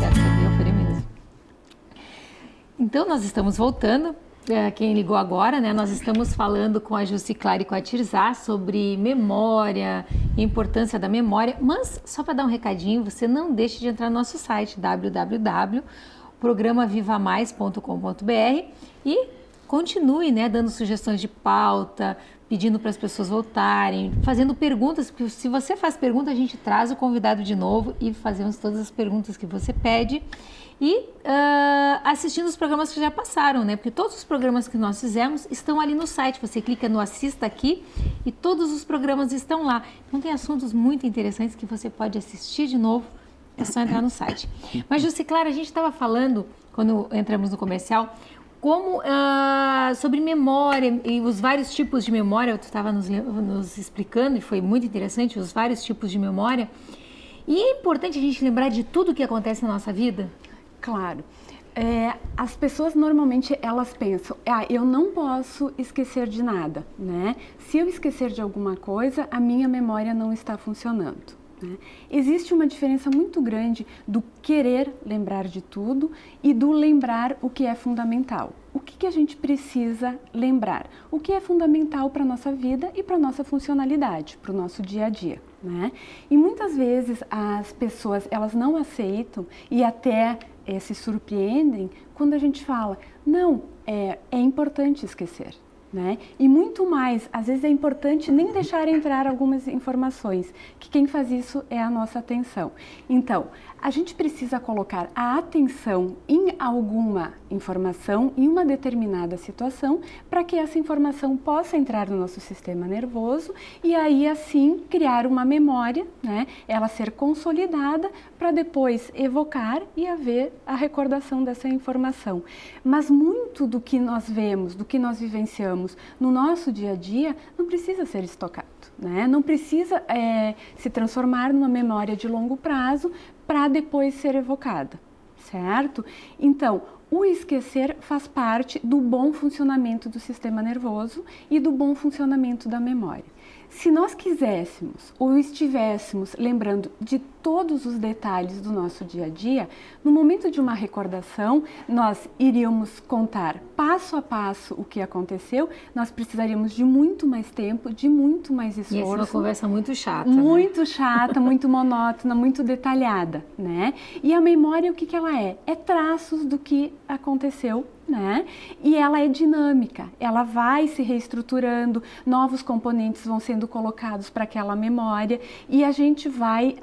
deve saber, eu faria mesmo. Então, nós estamos voltando. Quem ligou agora, né? Nós estamos falando com a Juciclar e com a Tirzá sobre memória, a importância da memória. Mas, só para dar um recadinho, você não deixe de entrar no nosso site, www.programavivamais.com.br, e continue, né, dando sugestões de pauta, pedindo para as pessoas voltarem, fazendo perguntas, porque se você faz pergunta, a gente traz o convidado de novo e fazemos todas as perguntas que você pede. E assistindo os programas que já passaram, né? Porque todos os programas que nós fizemos estão ali no site. Você clica no Assista Aqui e todos os programas estão lá. Então tem assuntos muito interessantes que você pode assistir de novo. É só entrar no site. Mas, Juciclar, a gente estava falando, quando entramos no comercial, como sobre memória e os vários tipos de memória. Tu estava nos explicando e foi muito interessante os vários tipos de memória. E é importante a gente lembrar de tudo o que acontece na nossa vida? Claro. As pessoas normalmente elas pensam, eu não posso esquecer de nada, né? Se eu esquecer de alguma coisa, a minha memória não está funcionando. Né? Existe uma diferença muito grande do querer lembrar de tudo e do lembrar o que é fundamental. O que a gente precisa lembrar? O que é fundamental para a nossa vida e para a nossa funcionalidade, para o nosso dia a dia. Né? E muitas vezes as pessoas elas não aceitam e até se surpreendem quando a gente fala, não, é importante esquecer. Né? E muito mais, às vezes é importante nem deixar entrar algumas informações, que quem faz isso é a nossa atenção. Então, a gente precisa colocar a atenção em alguma informação, em uma determinada situação, para que essa informação possa entrar no nosso sistema nervoso e aí assim criar uma memória, né? Ela ser consolidada para depois evocar e haver a recordação dessa informação. Mas muito do que nós vemos, do que nós vivenciamos no nosso dia a dia, não precisa ser estocado, né? Não precisa se transformar numa memória de longo prazo para depois ser evocada, certo? Então, o esquecer faz parte do bom funcionamento do sistema nervoso e do bom funcionamento da memória. Se nós quiséssemos ou estivéssemos lembrando de todos os detalhes do nosso dia a dia, no momento de uma recordação, nós iríamos contar passo a passo o que aconteceu, nós precisaríamos de muito mais tempo, de muito mais esforço. E essa é uma conversa muito chata. Muito né? chata, muito monótona, muito detalhada, né? E a memória, o que ela é? É traços do que aconteceu, né? E ela é dinâmica, ela vai se reestruturando, novos componentes vão sendo colocados para aquela memória e a gente vai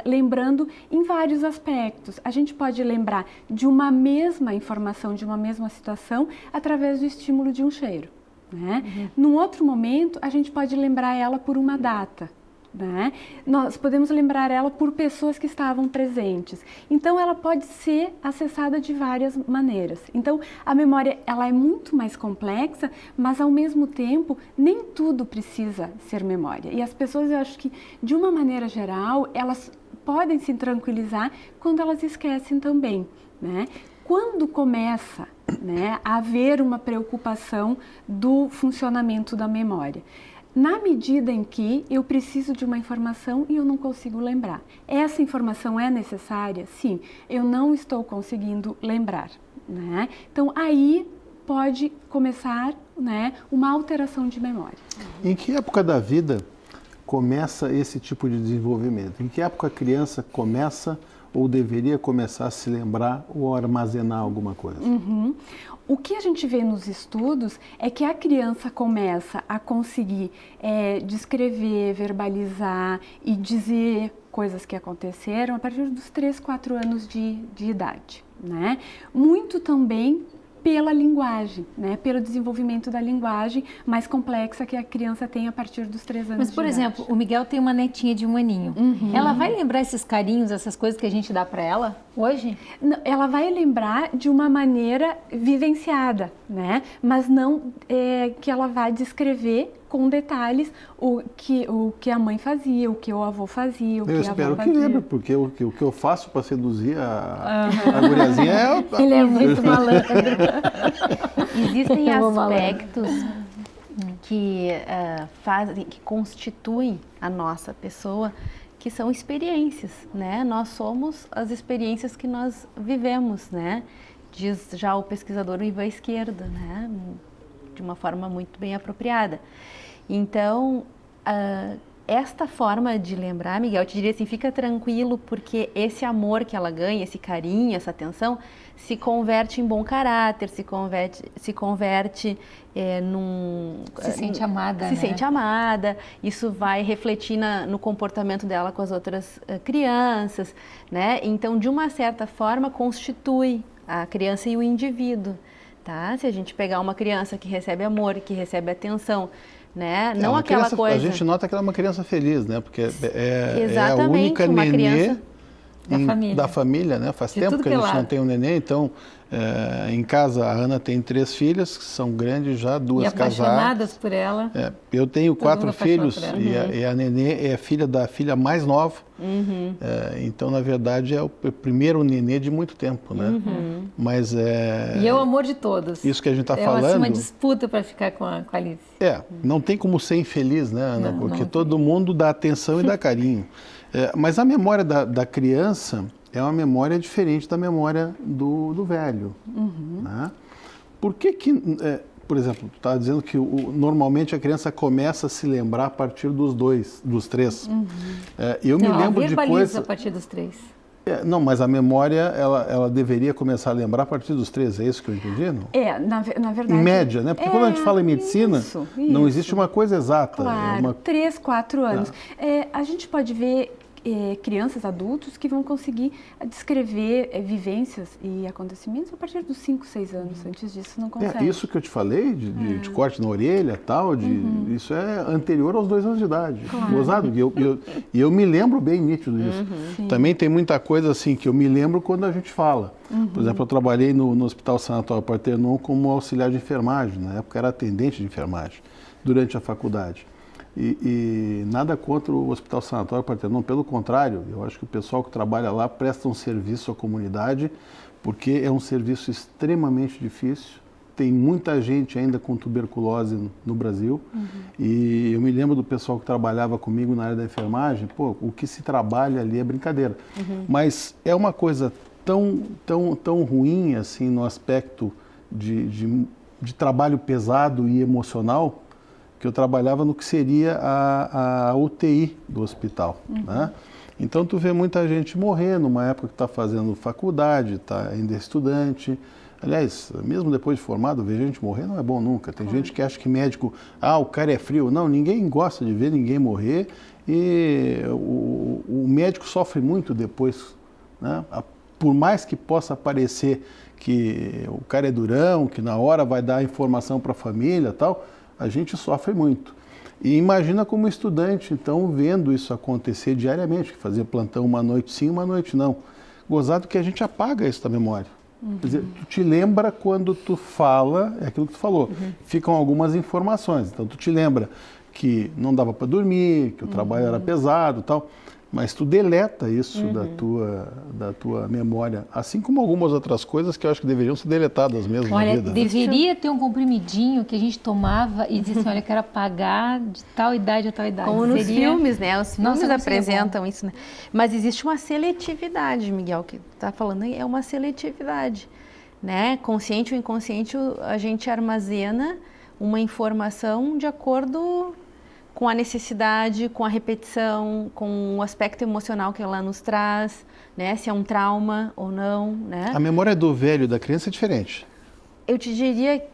lembrando em vários aspectos. A gente pode lembrar de uma mesma informação, de uma mesma situação, através do estímulo de um cheiro, né? Num outro momento, a gente pode lembrar ela por uma data. Né? Nós podemos lembrar ela por pessoas que estavam presentes. Então, ela pode ser acessada de várias maneiras. Então, a memória ela é muito mais complexa, mas ao mesmo tempo, nem tudo precisa ser memória. E as pessoas, eu acho que, de uma maneira geral, elas podem se tranquilizar quando elas esquecem também. Né? Quando começa, né, a haver uma preocupação do funcionamento da memória? Na medida em que eu preciso de uma informação e eu não consigo lembrar. Essa informação é necessária? Sim, eu não estou conseguindo lembrar. Né? Então, aí pode começar, né, uma alteração de memória. Em que época da vida começa esse tipo de desenvolvimento? Em que época a criança começa ou deveria começar a se lembrar ou armazenar alguma coisa? O que a gente vê nos estudos é que a criança começa a conseguir descrever, verbalizar e dizer coisas que aconteceram a partir dos 3, 4 anos de idade, né? Muito também pela linguagem, né? Pelo desenvolvimento da linguagem mais complexa que a criança tem a partir dos 3 anos de idade. Mas, por exemplo, o Miguel tem uma netinha de 1 aninho. Ela vai lembrar esses carinhos, essas coisas que a gente dá para ela hoje? Não, ela vai lembrar de uma maneira vivenciada, né? Mas não que ela vai descrever com detalhes o que a mãe fazia, o que o avô fazia, o que a avó fazia. Eu espero que lembre, porque o que eu faço para seduzir a guriazinha é... Ele é muito malandro. Existem aspectos que constituem a nossa pessoa que são experiências, né? Nós somos as experiências que nós vivemos, né? Diz já o pesquisador Ivan Esquerdo, né? De uma forma muito bem apropriada. Então, esta forma de lembrar, Miguel, eu te diria assim, fica tranquilo, porque esse amor que ela ganha, esse carinho, essa atenção, se converte em bom caráter, se converte Se sente amada, se sente amada, isso vai refletir no comportamento dela com as outras crianças, né? Então, de uma certa forma, constitui a criança e o indivíduo, tá? Se a gente pegar uma criança que recebe amor, que recebe atenção, né? Não aquela criança, coisa... A gente nota que ela é uma criança feliz, né? Porque é a Exatamente, única uma nenê criança da família, né? Faz De tempo tudo que a que gente lado. não tem um nenê, então em casa a Ana tem 3 filhas, que são grandes já, 2 E casadas. apaixonadas por ela. Eu tenho 4 mundo apaixonado filhos por ela. e a nenê é filha da filha mais nova. Então, na verdade, é o primeiro nenê de muito tempo, né? Mas E é o amor de todos. isso que a gente está É falando... uma disputa para ficar com a Alice. Não tem como ser infeliz, né, Ana? Não, Porque não todo mundo dá atenção e dá carinho. Mas a memória da criança é uma memória diferente da memória do velho. Né? Por que, por exemplo, tu está dizendo que normalmente a criança começa a se lembrar a partir dos 3. Eu me lembro de coisas... a partir dos 3. Não, mas a memória, ela deveria começar a lembrar a partir dos 3, é isso que eu entendi, não? Na verdade... Em média, né? Porque quando a gente fala em medicina, isso. não existe uma coisa exata. Claro, 3, 4 anos. A gente pode ver crianças, adultos, que vão conseguir descrever vivências e acontecimentos a partir dos 5, 6 anos. Antes disso, não consegue. Isso que eu te falei, de corte na orelha tal, isso é anterior aos 2 anos de idade. Claro. Gozado. E eu me lembro bem nítido disso. Também tem muita coisa assim que eu me lembro quando a gente fala. Por exemplo, eu trabalhei no Hospital Sanatório Partenon como auxiliar de enfermagem. Na época era atendente de enfermagem, durante a faculdade. E nada contra o Hospital Sanatório Partenon, pelo contrário, eu acho que o pessoal que trabalha lá presta um serviço à comunidade, porque é um serviço extremamente difícil. Tem muita gente ainda com tuberculose no Brasil. E eu me lembro do pessoal que trabalhava comigo na área da enfermagem, o que se trabalha ali é brincadeira. Mas é uma coisa tão ruim assim no aspecto de trabalho pesado e emocional, que eu trabalhava no que seria a UTI do hospital, né? Então, tu vê muita gente morrer numa época que está fazendo faculdade, está ainda estudante. Aliás, mesmo depois de formado, ver gente morrer não é bom nunca. Tem gente que acha que médico, o cara é frio. Não, ninguém gosta de ver ninguém morrer e o médico sofre muito depois, né? Por mais que possa parecer que o cara é durão, que na hora vai dar informação para a família e tal, a gente sofre muito. E imagina como estudante, então, vendo isso acontecer diariamente, que fazia plantão uma noite sim, uma noite não. Gozado que a gente apaga isso da memória. Quer dizer, tu te lembra quando tu fala, é aquilo que tu falou, ficam algumas informações. Então, tu te lembra que não dava para dormir, que o trabalho era pesado e tal, mas tu deleta isso da tua memória, assim como algumas outras coisas que eu acho que deveriam ser deletadas mesmo na vida. Deveria ter um comprimidinho que a gente tomava e dizia assim, olha, eu quero apagar de tal idade a tal idade. Como nos filmes, né? Os filmes Nossa, apresentam isso, né? Mas existe uma seletividade, Miguel, que está falando aí, é uma seletividade, né? Consciente ou inconsciente, a gente armazena uma informação de acordo com a necessidade, com a repetição, com o aspecto emocional que ela nos traz, né? Se é um trauma ou não, né? A memória do velho e da criança é diferente. Eu te diria,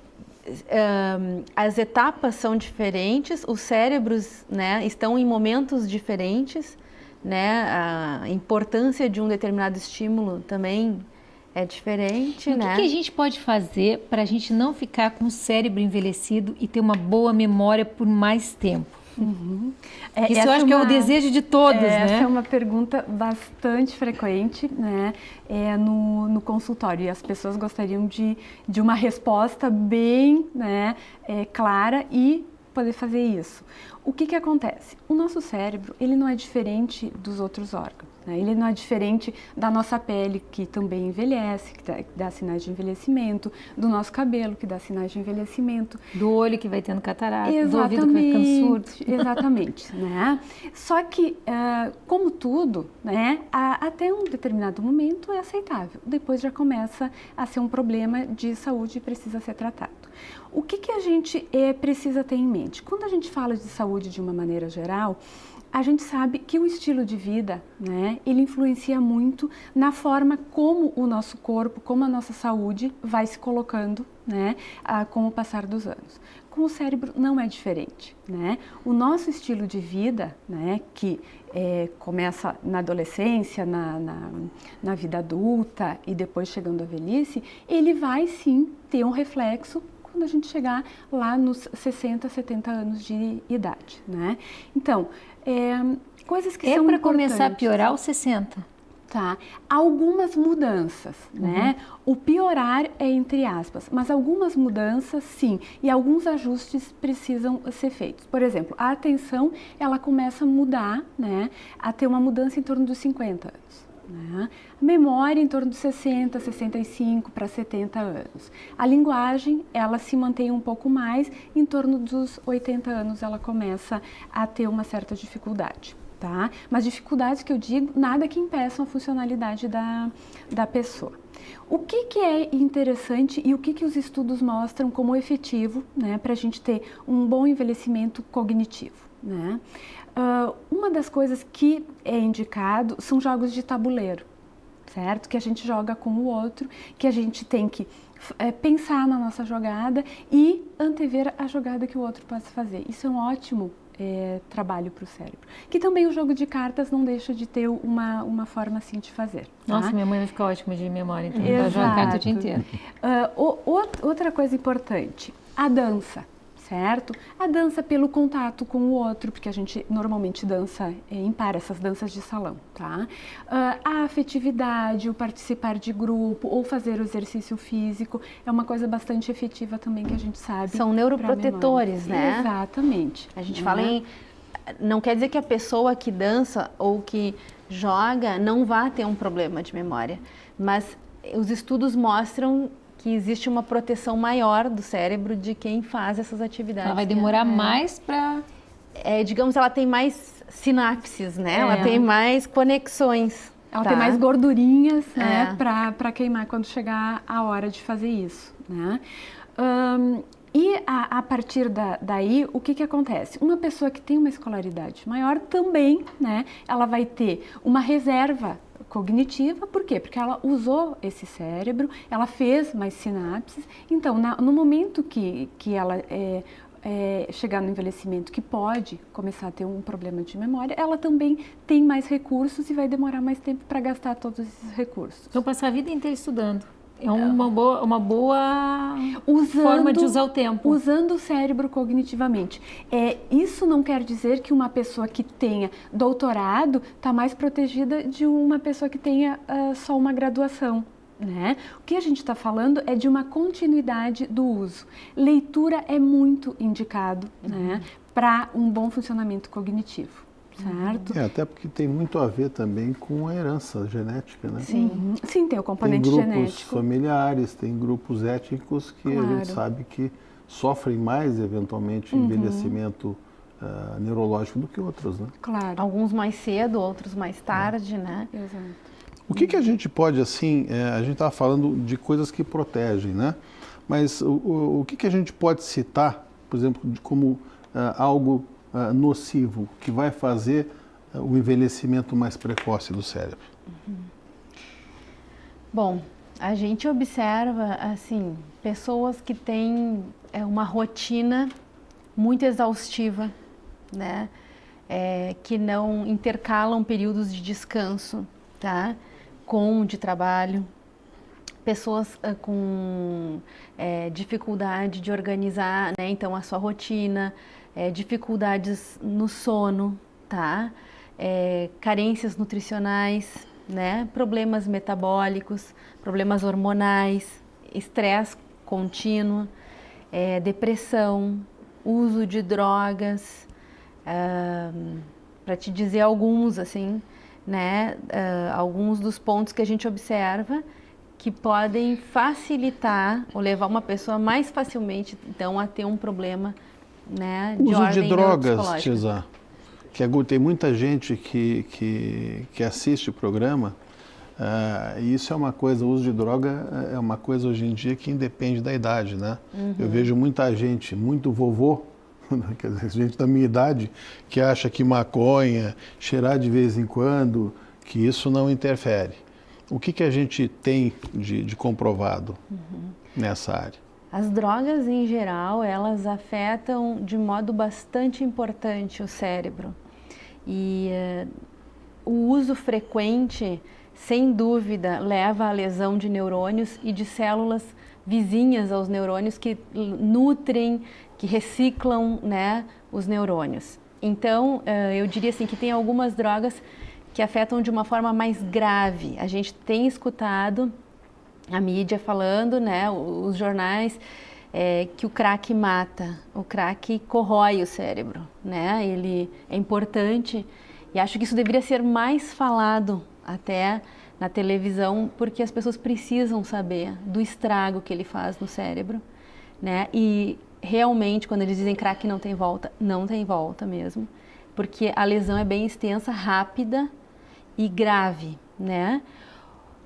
as etapas são diferentes, os cérebros, né, estão em momentos diferentes, né? A importância de um determinado estímulo também é diferente, e né? O que a gente pode fazer para a gente não ficar com o cérebro envelhecido e ter uma boa memória por mais tempo? Isso eu acho que é o desejo de todos, né? Essa é uma pergunta bastante frequente, né, no consultório. E as pessoas gostariam de uma resposta bem, né, clara e poder fazer isso. O que acontece? O nosso cérebro, ele não é diferente dos outros órgãos, né? Ele não é diferente da nossa pele, que também envelhece, que dá sinais de envelhecimento, do nosso cabelo, que dá sinais de envelhecimento. Do olho que vai tendo catarata, Exatamente, do ouvido que vai ficando surdo. Exatamente, né? Só que, como tudo, né, até um determinado momento é aceitável. Depois já começa a ser um problema de saúde e precisa ser tratado. O que a gente precisa ter em mente? Quando a gente fala de saúde de uma maneira geral, a gente sabe que o estilo de vida, né, ele influencia muito na forma como o nosso corpo, como a nossa saúde vai se colocando, né, com o passar dos anos. Com o cérebro não é diferente, né? O nosso estilo de vida, né, que começa na adolescência, na vida adulta e depois chegando à velhice, ele vai sim ter um reflexo quando a gente chegar lá nos 60, 70 anos de idade, né? Então, coisas que são para importantes. começar a piorar aos 60. Tá, algumas mudanças, né? O piorar é entre aspas, mas algumas mudanças sim, e alguns ajustes precisam ser feitos. Por exemplo, a atenção, ela começa a mudar, né? A ter uma mudança em torno dos 50 anos. Né? A memória em torno de 60, 65 para 70 anos. A linguagem, ela se mantém um pouco mais, em torno dos 80 anos ela começa a ter uma certa dificuldade. Tá? Mas dificuldades que eu digo, nada que impeçam a funcionalidade da pessoa. O que é interessante e o que os estudos mostram como efetivo, né, para a gente ter um bom envelhecimento cognitivo, né? Uma das coisas que é indicado são jogos de tabuleiro, certo? Que a gente joga com o outro, que a gente tem que pensar na nossa jogada e antever a jogada que o outro possa fazer. Isso é um ótimo trabalho para o cérebro. Que também o jogo de cartas não deixa de ter uma forma assim de fazer. Tá? Nossa, minha mãe vai ficar ótima de memória, então vai jogar carta o dia inteiro. Outra coisa importante, a dança. Certo? A dança pelo contato com o outro, porque a gente normalmente dança em par, essas danças de salão, tá? A afetividade, o participar de grupo ou fazer o exercício físico é uma coisa bastante efetiva também que a gente sabe. São neuroprotetores, né? Exatamente. A gente fala em... Não quer dizer que a pessoa que dança ou que joga não vá ter um problema de memória, mas os estudos mostram que existe uma proteção maior do cérebro de quem faz essas atividades. Ela vai demorar mais para... digamos, ela tem mais sinapses, né? Ela tem mais conexões. Ela tem mais gordurinhas, né, para queimar quando chegar a hora de fazer isso, né? E a partir daí, o que acontece? Uma pessoa que tem uma escolaridade maior também, né, ela vai ter uma reserva cognitiva, por quê? Porque ela usou esse cérebro, ela fez mais sinapses, então no momento que ela chegar no envelhecimento, que pode começar a ter um problema de memória, ela também tem mais recursos e vai demorar mais tempo para gastar todos esses recursos. Então passar a vida inteira estudando. É uma boa forma de usar o tempo. Usando o cérebro cognitivamente. Isso não quer dizer que uma pessoa que tenha doutorado está mais protegida de uma pessoa que tenha só uma graduação. Né? O que a gente está falando é de uma continuidade do uso. Leitura é muito indicado, né, para um bom funcionamento cognitivo. Certo? Até porque tem muito a ver também com a herança genética, né? Sim, sim, tem o componente genético. Tem grupos genético. familiares, tem grupos étnicos que a gente sabe que sofrem mais, eventualmente, envelhecimento neurológico do que outros, né? Claro. Alguns mais cedo, outros mais tarde, né? Exato. O que a gente pode, assim, a gente estava falando de coisas que protegem, né? Mas o que a gente pode citar, por exemplo, como algo nocivo, que vai fazer o envelhecimento mais precoce do cérebro? Bom, a gente observa, assim, pessoas que têm uma rotina muito exaustiva, né? Que não intercalam períodos de descanso, tá? Com de trabalho. Pessoas com dificuldade de organizar, né? Então, a sua rotina, dificuldades no sono, tá? Carências nutricionais, né? Problemas metabólicos, problemas hormonais, estresse contínuo, depressão, uso de drogas, Para te dizer alguns, assim, né, alguns dos pontos que a gente observa que podem facilitar ou levar uma pessoa mais facilmente, então, a ter um problema, né, de Uso ordem de drogas, neuropsicológica. Tisa, tem muita gente que assiste o programa, e isso é uma coisa, o uso de droga é uma coisa hoje em dia que independe da idade, né? Eu vejo muita gente, muito vovô, quer dizer, gente da minha idade, que acha que maconha, cheirar de vez em quando, que isso não interfere. O que a gente tem de comprovado nessa área? As drogas, em geral, elas afetam de modo bastante importante o cérebro. E o uso frequente, sem dúvida, leva à lesão de neurônios e de células vizinhas aos neurônios que nutrem, que reciclam, né, os neurônios. Então, eu diria assim que tem algumas drogas que afetam de uma forma mais grave. A gente tem escutado a mídia falando, né, os jornais, que o crack mata, o crack corrói o cérebro, né? Ele é importante e acho que isso deveria ser mais falado até na televisão, porque as pessoas precisam saber do estrago que ele faz no cérebro, né? E realmente, quando eles dizem crack não tem volta mesmo, porque a lesão é bem extensa, rápida e grave, né?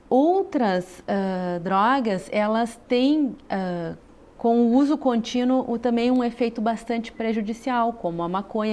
Outras drogas, elas têm, com o uso contínuo, também um efeito bastante prejudicial, como a maconha.